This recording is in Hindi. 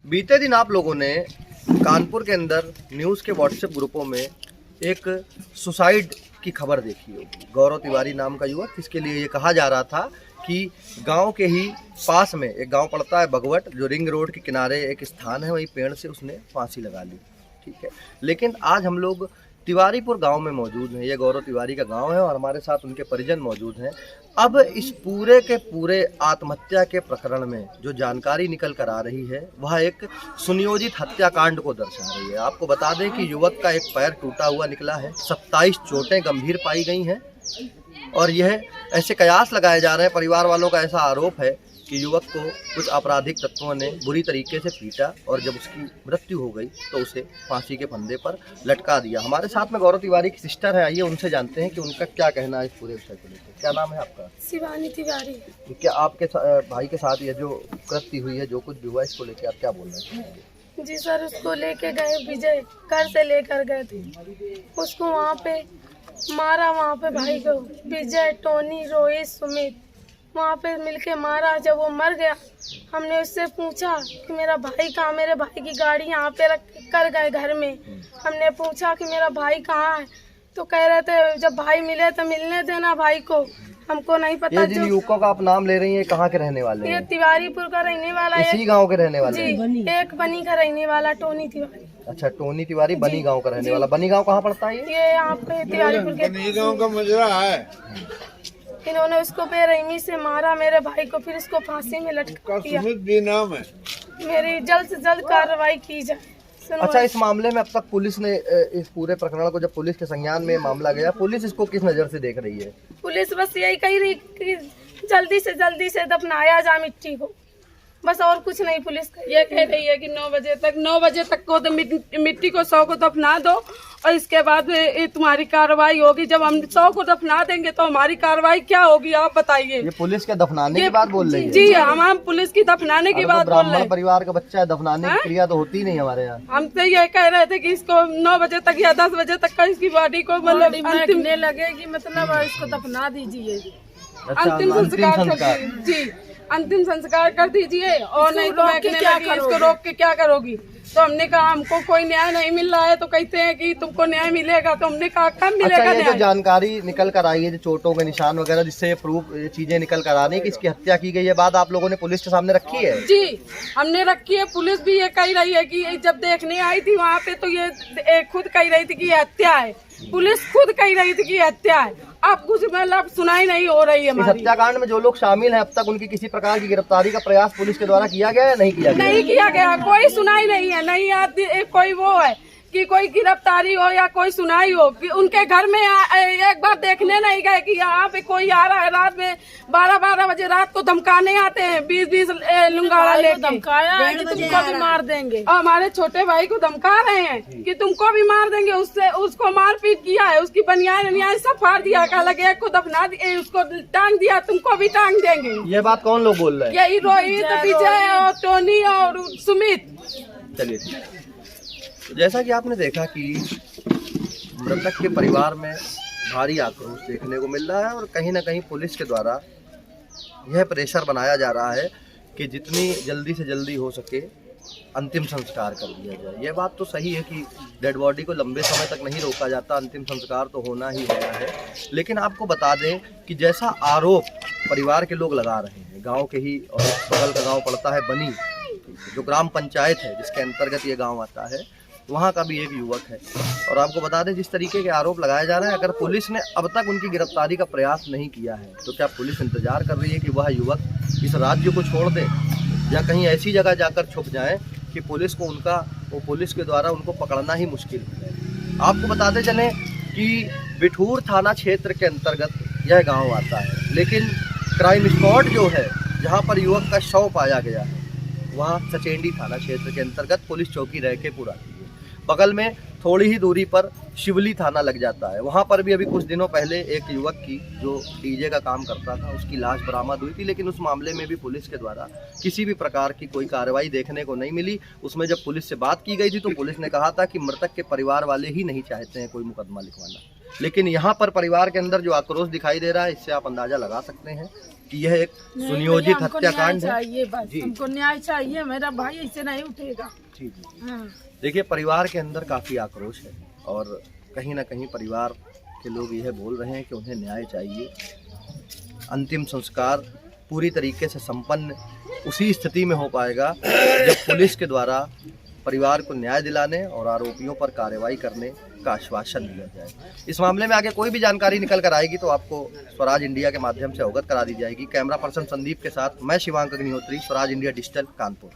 बीते दिन आप लोगों ने कानपुर के अंदर न्यूज़ के व्हाट्सएप ग्रुपों में एक सुसाइड की खबर देखी होगी। गौरव तिवारी नाम का युवक, इसके लिए ये कहा जा रहा था कि गांव के ही पास में एक गांव पड़ता है बगवट, जो रिंग रोड के किनारे एक स्थान है, वहीं पेड़ से उसने फांसी लगा ली। ठीक है, लेकिन आज हम लोग तिवारीपुर गांव में मौजूद हैं। ये गौरव तिवारी का गांव है और हमारे साथ उनके परिजन मौजूद हैं। अब इस पूरे के पूरे आत्महत्या के प्रकरण में जो जानकारी निकल कर आ रही है वह एक सुनियोजित हत्याकांड को दर्शा रही है। आपको बता दें कि युवक का एक पैर टूटा हुआ निकला है, 27 चोटें गंभीर पाई गई हैं और यह ऐसे कयास लगाए जा रहे हैं। परिवार वालों का ऐसा आरोप है कि युवक को कुछ आपराधिक तत्वों ने बुरी तरीके से पीटा और जब उसकी मृत्यु हो गई तो उसे फांसी के फंदे पर लटका दिया। हमारे साथ में गौरव तिवारी की सिस्टर है, आइए उनसे जानते हैं कि उनका क्या कहना है इस पूरे विषय को लेकर। क्या नाम है आपका? शिवानी तिवारी। क्या आपके भाई के साथ ये जो कृत्य हुई है, जो कुछ भी हुआ, इसको लेकर आप क्या बोल रहे हैं? जी सर, उसको लेके गए, विजय घर से लेकर गए थे, उसको वहाँ पे मारा। वहाँ पे भाई को विजय, टोनी, रोहित, सुमित वहाँ पे मिलके मारा। जब वो मर गया हमने उससे पूछा कि मेरा भाई कहाँ, मेरे भाई की गाड़ी यहाँ पे रख कर गए घर में। हमने पूछा कि मेरा भाई कहाँ है, तो कह रहे थे जब भाई मिले तो मिलने देना भाई को, हमको नहीं पता। ये जिन युवकों का आप नाम ले रही हैं, कहाँ के रहने वाले हैं? ये तिवारीपुर का रहने वाला है, इसी गांव के रहने वाले हैं? जी, एक बनी का रहने वाला टोनी तिवारी। अच्छा, टोनी तिवारी बनी गांव का रहने वाला। बनी गांव कहाँ पड़ता है ये यहाँ पे तिवारीपुर के बनी गांव का मजरा है। इन्होंने उसको बेरहमी से मारा मेरे भाई को, फिर इसको फांसी में लटका दिया। सुमित भी नाम है। मेरी जल्द से जल्द कार्रवाई की जाए। अच्छा, इस मामले में अब तक पुलिस ने इस पूरे प्रकरण को, जब पुलिस के संज्ञान में मामला गया, पुलिस इसको किस नज़र से देख रही है? पुलिस बस यही कह रही कि जल्दी से दफनाया जा मिट्टी को, बस और कुछ नहीं। पुलिस ये कह रही है कि 9 बजे तक को तो मिट्टी को 100 को दफना दो और इसके बाद तुम्हारी कार्रवाई होगी। जब हम 100 को दफना देंगे तो हमारी कार्रवाई क्या होगी, आप बताइए। ये पुलिस के दफनाने की बात बोल रही है? जी, हम पुलिस की दफनाने की बात बोल रहे हैं। परिवार का बच्चा है, दफनाने की क्रिया तो होती नहीं हमारे यहाँ। हम तो ये कह रहे थे कि इसको 9 बजे तक या 10 बजे तक का इसकी बॉडी को मतलब अंतिम लगेगी, मतलब इसको दफना दीजिए। अंतिम संस्कार जी, अंतिम संस्कार कर दीजिए और नहीं तो मैं इसको रोक के क्या करोगी। तो हमने कहा हमको कोई न्याय नहीं मिल रहा है, तो कहते हैं कि तुमको न्याय मिलेगा। तो हमने कहा कब मिलेगा अच्छा, ये न्याय? जो जानकारी निकल कर आई है, जो चोटों के निशान वगैरह, जिससे ये प्रूफ चीजें निकल कर आ रही है कि इसकी हत्या की गई है, बात आप लोगों ने पुलिस के सामने रखी है? जी, हमने रखी है। पुलिस भी ये कह रही है कि जब देखने आई थी वहाँ पे तो ये खुद कह रही थी कि ये हत्या है। पुलिस खुद कह रही थी कि हत्या है। अब कुछ मतलब सुनाई नहीं हो रही है। इस हत्याकांड में जो लोग शामिल हैं, अब तक उनकी किसी प्रकार की गिरफ्तारी का प्रयास पुलिस के द्वारा किया गया है? नहीं किया गया? नहीं किया गया, कोई सुनाई नहीं है। नहीं कोई वो है कि कोई गिरफ्तारी हो या कोई सुनाई हो। कि उनके घर में एक बार देखने नहीं गए कि यहाँ पे कोई आ रहा है। रात में 12 बजे रात को धमकाने आते हैं, 20 लुंगाड़ा लेके धमकाया है कि तुमको भी मार देंगे। और हमारे छोटे भाई को धमका रहे हैं कि तुमको भी मार देंगे। उसको मारपीट किया है, उसकी बनियान सब फाड़ दिया। कहा लगे एक को दफना दिया, उसको टांग दिया, तुमको भी टांग देंगे। ये बात कौन लोग बोल रहे हैं? यही रोहित, विजय और टोनी और सुमित। चलिए, तो जैसा कि आपने देखा कि मृतक के परिवार में भारी आक्रोश देखने को मिल रहा है और कहीं ना कहीं पुलिस के द्वारा यह प्रेशर बनाया जा रहा है कि जितनी जल्दी से जल्दी हो सके अंतिम संस्कार कर दिया जाए। यह बात तो सही है कि डेड बॉडी को लंबे समय तक नहीं रोका जाता, अंतिम संस्कार तो होना ही होना है। लेकिन आपको बता दें कि जैसा आरोप परिवार के लोग लगा रहे हैं, गाँव के ही और बगल का गाँव पड़ता है बनी, जो ग्राम पंचायत है जिसके अंतर्गत ये गाँव आता है, वहाँ का भी एक युवक है। और आपको बता दें जिस तरीके के आरोप लगाए जा रहे हैं, अगर पुलिस ने अब तक उनकी गिरफ्तारी का प्रयास नहीं किया है तो क्या पुलिस इंतजार कर रही है कि वह युवक इस राज्य को छोड़ दे या कहीं ऐसी जगह जाकर छुप जाएं कि पुलिस को पुलिस के द्वारा उनको पकड़ना ही मुश्किल है। आपको बताते चलें कि बिठूर थाना क्षेत्र के अंतर्गत यह गाँव आता है, लेकिन क्राइम स्पॉट जो है जहाँ पर युवक का शव पाया गया है वहाँ सचेंडी थाना क्षेत्र के अंतर्गत पुलिस चौकी रैकेपुर आती है। बगल में थोड़ी ही दूरी पर शिवली थाना लग जाता है। वहाँ पर भी अभी कुछ दिनों पहले एक युवक की, जो डीजे का काम करता था, उसकी लाश बरामद हुई थी, लेकिन उस मामले में भी पुलिस के द्वारा किसी भी प्रकार की कोई कार्रवाई देखने को नहीं मिली। उसमें जब पुलिस से बात की गई थी तो पुलिस ने कहा था कि मृतक के परिवार वाले ही नहीं चाहते हैं कोई मुकदमा लिखवाना। लेकिन यहाँ पर परिवार के अंदर जो आक्रोश दिखाई दे रहा है, इससे आप अंदाजा लगा सकते हैं कि यह एक सुनियोजित हत्याकांड है। चाहिए बस, जी। हमको न्याय चाहिए, मेरा भाई ऐसे नहीं उठेगा। जी जी। हाँ। देखिए, परिवार के अंदर काफ़ी आक्रोश है और कहीं ना कहीं परिवार के लोग यह बोल रहे हैं कि उन्हें न्याय चाहिए। अंतिम संस्कार पूरी तरीके से संपन्न उसी स्थिति में हो पाएगा जब पुलिस के द्वारा परिवार को न्याय दिलाने और आरोपियों पर कार्रवाई करने का आश्वासन दिया जाए। इस मामले में आगे कोई भी जानकारी निकल कर आएगी तो आपको स्वराज इंडिया के माध्यम से अवगत करा दी जाएगी। कैमरा पर्सन संदीप के साथ मैं शिवांक अग्निहोत्री, स्वराज इंडिया डिजिटल, कानपुर।